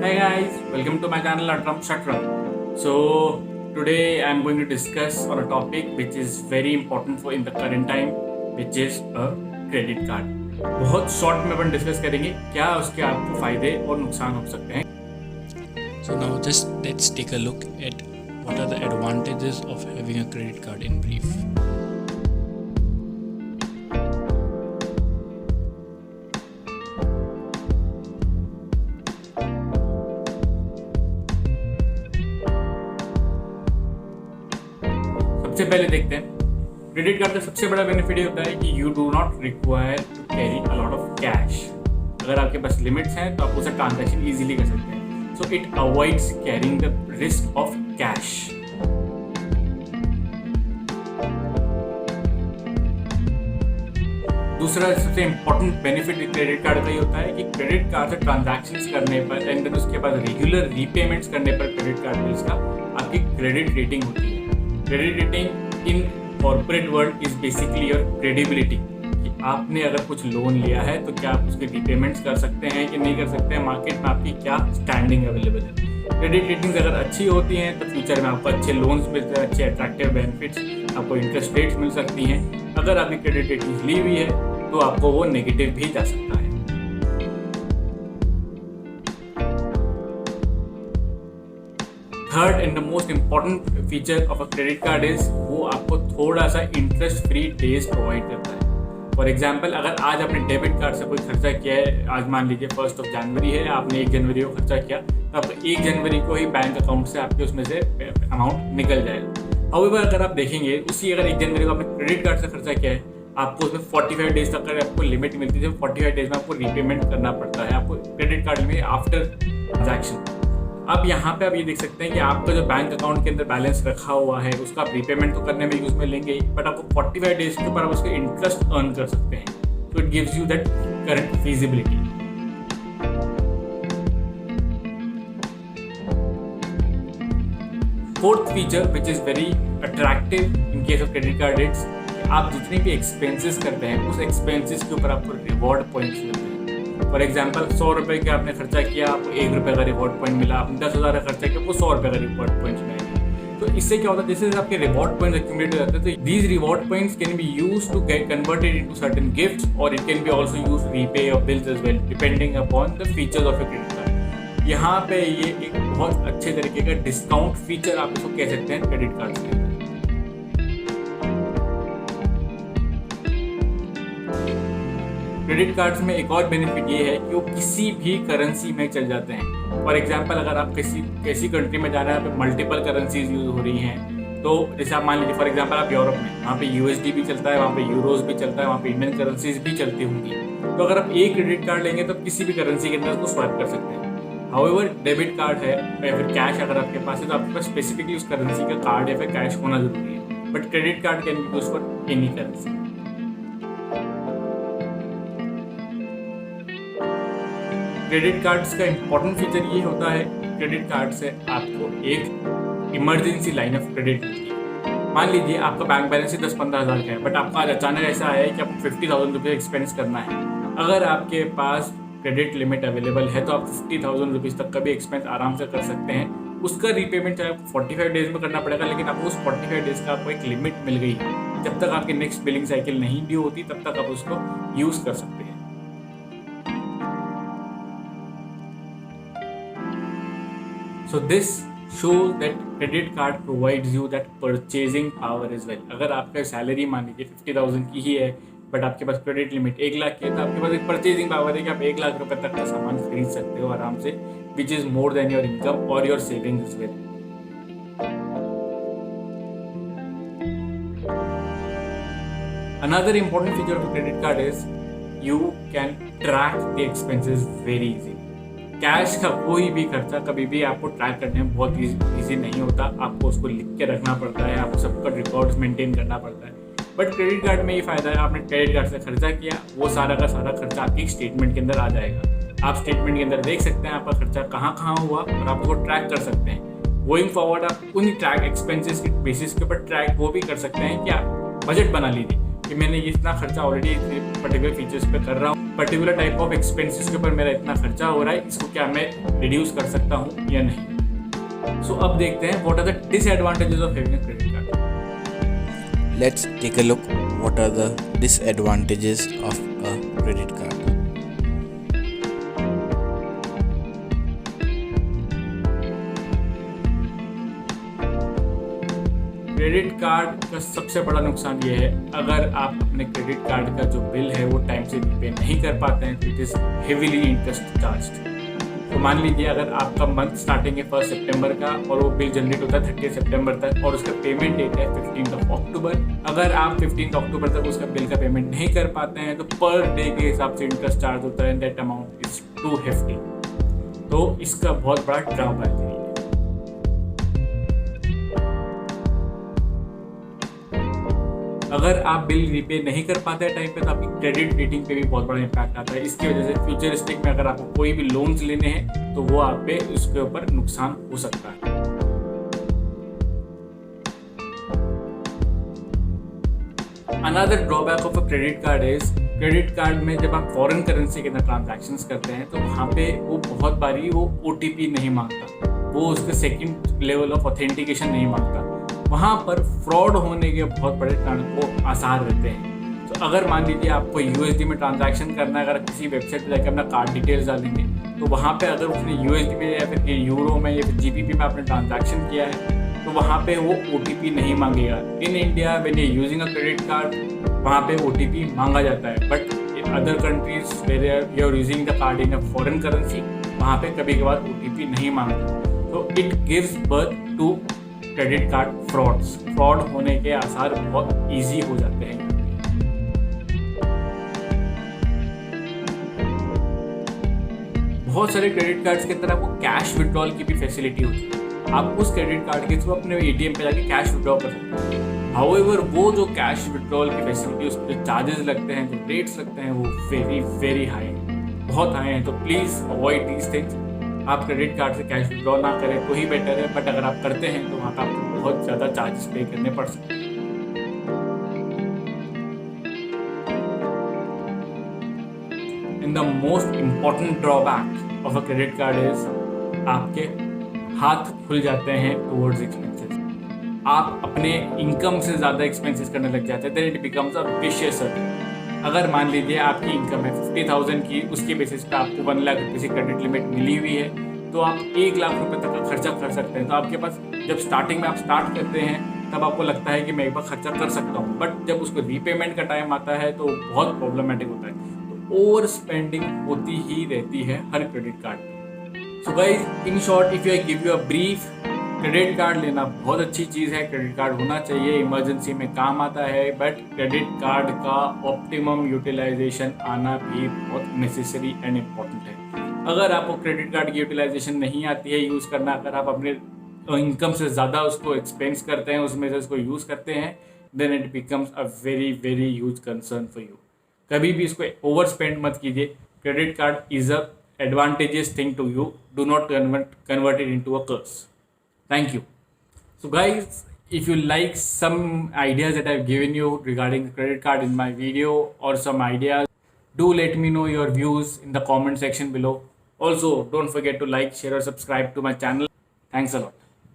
Hey guys, welcome to my channel Atram Shatram. So today I am going to discuss on a topic which is very important for in the current time, which is a credit card. बहुत short में अपन discuss करेंगे क्या उसके आपको फायदे और नुकसान हो सकते हैं. So now just let's take a look at what are the advantages of having a credit card in brief. सबसे पहले देखते हैं क्रेडिट कार्ड का सबसे बड़ा बेनिफिट ये होता है कि you do not require to carry a lot of cash. अगर आपके पास लिमिट्स हैं तो आप उसे ट्रांजैक्शन इजीली कर सकते हैं. So it avoids carrying the risk of cash. दूसरा सबसे इम्पोर्टेंट बेनिफिट क्रेडिट कार्ड का ये होता है कि क्रेडिट कार्ड से ट्रांजैक्शंस करने पर एंड देन उसके बाद रेगुलर रीपेमेंट्स करने पर क्रेडिट कार्ड बिल्स का आपकी क्रेडिट रेटिंग होती है. Credit rating in corporate world is basically your credibility कि आपने अगर कुछ लोन लिया है तो क्या आप उसके रीपेमेंट्स कर सकते हैं कि नहीं कर सकते हैं, मार्केट में आपकी क्या स्टैंडिंग अवेलेबल है. क्रेडिट रेटिंग्स अगर अच्छी होती हैं तो फ्यूचर में आपको अच्छे लोन्स मिलते हैं, अच्छे अट्रैक्टिव बेनिफिट्स, आपको इंटरेस्ट रेट्स मिल सकती हैं. अगर आपकी क्रेडिट रेटिंग्स ली हुई है तो आपको वो नेगेटिव भी जा सकता है. Third and the most important feature of a credit card is वो आपको थोड़ा सा इंटरेस्ट फ्री डेज प्रोवाइड करता है. फॉर एग्जाम्पल अगर आज आपने डेबिट कार्ड से कोई खर्चा किया है, आज मान लीजिए 1 जनवरी है, आपने 1 जनवरी को खर्चा किया तो आपको 1 जनवरी को ही बैंक अकाउंट से आपके उसमें से अमाउंट निकल जाएगा. हाउएवर अगर आप देखेंगे उसी अगर 1 जनवरी को आपने क्रेडिट कार्ड से खर्चा किया है, आपको उसमें 45 डेज तक आपको लिमिट मिलती है. 45 डेज में आपको रीपेमेंट करना पड़ता है आपको क्रेडिट कार्ड में आफ्टर ट्रांजैक्शन. अब यहाँ पे आप ये देख सकते हैं कि आपका जो बैंक अकाउंट के अंदर बैलेंस रखा हुआ है उसका आप रीपेमेंट तो करने में यूज में लेंगे ही, बट आपको 45 डेज के ऊपर आप उसके इंटरेस्ट अर्न कर सकते हैं. तो it gives you that current feasibility. Fourth feature which is very attractive in case of credit card it's आप जितने भी एक्सपेंसेस करते हैं उस एक्सपेंसेस के ऊपर आपको रिवॉर्ड पॉइंट्स मिलते हैं. फॉर एग्जाम्पल 100 रुपये का आपने खर्चा किया, आपको 1 रुपये का रिवॉर्ड पॉइंट मिला. आपने 10,000 का खर्चा किया, आपको 100 रुपये का रिवॉर्ड पॉइंट्स मिलेंगे. तो इससे क्या होता है, जैसे आपके रिवॉर्ड पॉइंट्स एक्यूमुलेट हो जाते हैं तो these reward points can be use to get converted into certain gifts और it can be also use repay your bills as well depending upon the features of your credit card. यहाँ पे ये एक बहुत अच्छे तरीके का डिस्काउंट फीचर आप इसको कह सकते हैं क्रेडिट कार्ड के अंदर. क्रेडिट कार्ड्स में एक और बेनिफिट ये है कि वो किसी भी करेंसी में चल जाते हैं. फॉर एग्जांपल अगर आप किसी कंट्री में जा रहे हैं, यहाँ पे मल्टीपल करेंसीज यूज हो रही हैं, तो जैसे आप मान लीजिए फॉर एग्जांपल आप यूरोप में, वहाँ पे यूएसडी भी चलता है, वहाँ पे यूरोज भी चलता है, वहाँ पे इंडियन करेंसीज भी चलती होंगी. तो अगर आप एक क्रेडिट कार्ड लेंगे तो किसी भी करेंसी के अंदर उसको स्वाइप कर सकते हैं. हाउएवर डेबिट कार्ड है या फिर कैश अगर आपके पास है तो आपके पास स्पेसिफिकली उस करेंसी का कार्ड या फिर कैश होना जरूरी है. But credit card can be use for any currency. Credit cards का इंपॉर्टेंट फीचर ये होता है क्रेडिट कार्ड से आपको एक इमरजेंसी लाइन ऑफ क्रेडिट मिलती है. मान लीजिए आपका बैंक बैलेंस ही 10-15 हज़ार का है, बट आपका आज अचानक ऐसा आया है कि आपको 50,000 रुपये एक्सपेंस करना है. अगर आपके पास क्रेडिट लिमिट अवेलेबल है तो आप 50,000 रुपीज़ तक का भी एक्सपेंस आराम से कर सकते हैं. उसका रीपेमेंट चाहे आपको 45 डेज में करना पड़ेगा, लेकिन आपको उस 45 डेज का आपको एक लिमिट मिल गई है. जब तक आपकी नेक्स्ट बिलिंग साइकिल नहीं भी होती तब तक आप उसको यूज़ कर सकते हैं. So this shows that credit card provides you that purchasing power as well. अगर आपका सैलरी मान लीजिए 50,000 की ही है बट आपके पास क्रेडिट लिमिट 1 लाख की है तो आपके पास एक परचेजिंग पावर है कि आप 1 लाख रुपए तक का सामान खरीद सकते हो आराम से, which is more than your income और your saving as well. Another important feature of a credit card is you can track the expenses very easily. Cash का कोई भी खर्चा कभी भी आपको ट्रैक करने में बहुत ईजी नहीं होता. आपको उसको लिख के रखना पड़ता है, आपको सबका रिकॉर्ड्स मेंटेन करना पड़ता है. बट क्रेडिट कार्ड में ये फायदा है, आपने क्रेडिट कार्ड से खर्चा किया, वो सारा का सारा खर्चा आपकी स्टेटमेंट के अंदर आ जाएगा. आप स्टेटमेंट के अंदर देख सकते हैं आपका खर्चा कहाँ कहाँ हुआ और आप उसको ट्रैक कर सकते हैं. गोइंग फॉरवर्ड आप उन ट्रैक एक्सपेंसेस के बेसिस के ऊपर ट्रैक वो भी कर सकते हैं कि आप बजट बना लीजिए कि मैंने इतना खर्चा ऑलरेडी पर्टिकुलर फीचर्स पे कर रहा हूँ, पर्टिकुलर टाइप ऑफ एक्सपेंसेस के ऊपर मेरा इतना खर्चा हो रहा है, इसको क्या मैं रिड्यूस कर सकता हूँ या नहीं। सो अब देखते हैं what are the disadvantages of having a credit card. Let's take a look what are the disadvantages of a credit card. Credit card का सबसे बड़ा नुकसान ये है, अगर आप अपने क्रेडिट कार्ड का जो बिल है वो टाइम से पे नहीं कर पाते हैं तो it is heavily interest charged. तो मान लीजिए अगर आपका मंथ स्टार्टिंग है 1 सितंबर का और वो बिल जनरेट होता है 30 सितंबर तक और उसका पेमेंट डेट है 15 अक्टूबर, अगर आप 15 अक्टूबर तक उसका बिल का पेमेंट नहीं कर पाते हैं तो पर डे के हिसाब से इंटरेस्ट चार्ज होता है, that amount is too hefty. तो इसका बहुत बड़ा ड्रॉबैक है। अगर आप बिल रीपे नहीं कर पाते हैं टाइम पे तो आपकी क्रेडिट रेटिंग पे भी बहुत बड़ा इम्पैक्ट आता है। इसकी वजह से फ्यूचरिस्टिक में अगर आपको कोई भी लोन्स लेने हैं तो वो आप पे उसके ऊपर नुकसान हो सकता है। Another drawback of a credit card is, credit card में जब आप फॉरेन करेंसी के अंदर ट्रांजैक्शंस करते हैं तो वहाँ पे वो बहुत बारी वो OTP नहीं मांगता, वो उसके सेकंड लेवल ऑफ ऑथेंटिकेशन नहीं मांगता। वहाँ पर फ्रॉड होने के बहुत बड़े वो आसार रहते हैं। तो अगर मान लीजिए आपको USD में ट्रांजैक्शन करना है, अगर किसी वेबसाइट पर जाकर अपना कार्ड डिटेल्स डालेंगे तो वहाँ पे अगर उसने USD में या फिर यूरो में या फिर GBP में आपने ट्रांजैक्शन किया है तो वहाँ पे वो OTP नहीं मांगेगा। In India when you using a credit card वहाँ पे OTP मांगा जाता है, but in other countries where you are using the card in a foreign currency वहाँ पे कभी कभार OTP नहीं मांगता। तो it gives birth to credit card frauds. Fraud होने के आसार बहुत इजी हो जाते हैं। बहुत सारे क्रेडिट कार्ड्स के अंदर आपको कैश विड्रॉल की भी फैसिलिटी होती है, आप उस क्रेडिट कार्ड के थ्रू अपने ATM पे जाके कैश विड्रॉ कर सकते हैं। हाउएवर वो जो कैश विड्रॉल की फैसिलिटी उस पर चार्जेस लगते हैं, जो रेट्स लगते हैं वो वेरी वेरी हाई हैं, बहुत हाई हैं। तो प्लीज़ अवॉइड दीज थिंग्स। आप क्रेडिट कार्ड से कैश विड्रॉ ना करें तो ही बेटर है, बट अगर आप करते हैं तो वहाँ पर आपको बहुत ज़्यादा चार्जेस पे करने पड़ सकते हैं। And the most important drawback of a credit card is आपके हाथ खुल जाते हैं टुवर्ड्स एक्सपेंसेस। आप अपने इनकम से ज़्यादा एक्सपेंसेस करने लग जाते हैं, then it becomes a vicious circle. अगर मान लीजिए आपकी इनकम है 50,000 की, उसके बेसिस पे आपको 1 लाख रुपये की क्रेडिट लिमिट मिली हुई है तो आप 1 लाख रुपये तक का खर्चा कर सकते हैं। तो आपके पास जब स्टार्टिंग में आप स्टार्ट करते हैं तब आपको लगता है कि मैं एक बार खर्चा कर सकता हूँ, बट जब उसको रीपेमेंट का टाइम आता है तो बहुत प्रॉब्लमेटिक होता है। तो ओवर स्पेंडिंग होती ही रहती है हर क्रेडिट कार्ड में। So guys, in short if I give you a brief, credit card लेना बहुत अच्छी चीज़ है, क्रेडिट कार्ड होना चाहिए, इमरजेंसी में काम आता है, बट क्रेडिट कार्ड का ऑप्टिमम यूटिलाइजेशन आना भी बहुत नेसेसरी एंड इम्पॉर्टेंट है। अगर आपको क्रेडिट कार्ड की यूटिलाइजेशन नहीं आती है यूज़ करना, अगर आप अपने इनकम से ज़्यादा उसको एक्सपेंस करते हैं, उसमें से उसको यूज़ करते हैं, then it becomes a very very huge concern for you. कभी भी इसको ओवर स्पेंड मत कीजिए। Credit card is a advantageous thing to you. Do not convert it into a curse. Thank you. So guys, if you like some ideas that I've given you regarding the credit card in my video or some ideas, do let me know your views in the comment section below. Also, don't forget to like, share or subscribe to my channel. Thanks a lot.